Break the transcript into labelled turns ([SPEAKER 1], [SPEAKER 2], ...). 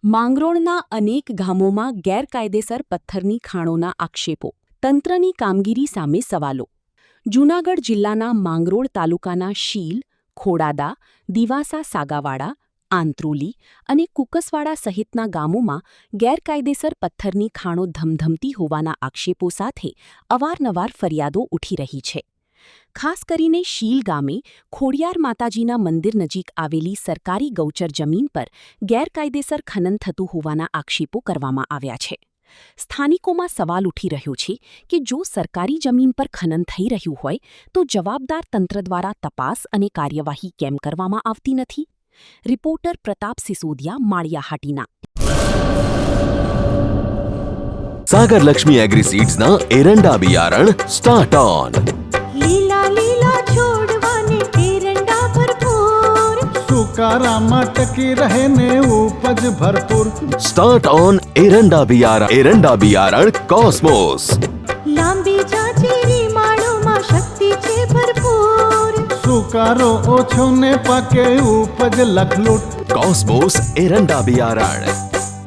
[SPEAKER 1] માંગરોળના અનેક ગામોમાં ગેરકાયદેસર પથ્થરની ખાણોના આક્ષેપો, તંત્રની કામગીરી સામે સવાલો. જૂનાગઢ જિલ્લાના માંગરોળ તાલુકાના શીલ, ખોડાદા, દિવાસા સાગાવાડા, આંત્રોલી અને કુકસવાડા સહિતના ગામોમાં ગેરકાયદેસર પથ્થરની ખાણો ધમધમતી હોવાના આક્ષેપો સાથે અવારનવાર ફરિયાદો ઉઠી રહી છે. ખાસ કરીને શીલ ગામે ખોડિયાર માતાજીના મંદિર નજીક આવેલી સરકારી ગૌચર જમીન પર ગેરકાયદેસર ખનન થતું હોવાના આક્ષેપો કરવામાં આવ્યા છે. સ્થાનિકોમાં સવાલ ઉઠી રહ્યો છે કે જો સરકારી જમીન પર ખનન થઈ રહ્યું હોય તો જવાબદાર તંત્ર દ્વારા તપાસ અને કાર્યવાહી કેમ કરવામાં આવતી નથી? રિપોર્ટર પ્રતાપ સિસોદિયા, માળિયાહાટીના.
[SPEAKER 2] सागर लक्ष्मी एग्रीसीड्स ना एरंडा बियारण स्टार्ट ऑन.
[SPEAKER 3] લીલા લીલા છોડવાને એરંડા ભરપૂર,
[SPEAKER 4] સુકારામાં ટકી રહે ને ઉપજ ભરપૂર.
[SPEAKER 2] स्टार्ट ऑन एरंडा बियारण कॉस्मोस.
[SPEAKER 3] લાંબી જાચેરી માળોમાં શક્તિ છે ભરપૂર,
[SPEAKER 4] સુકારો ઓછો ને પાકે ઉપજ લખલૂટ.
[SPEAKER 2] कॉस्मोस एरंडा बियारण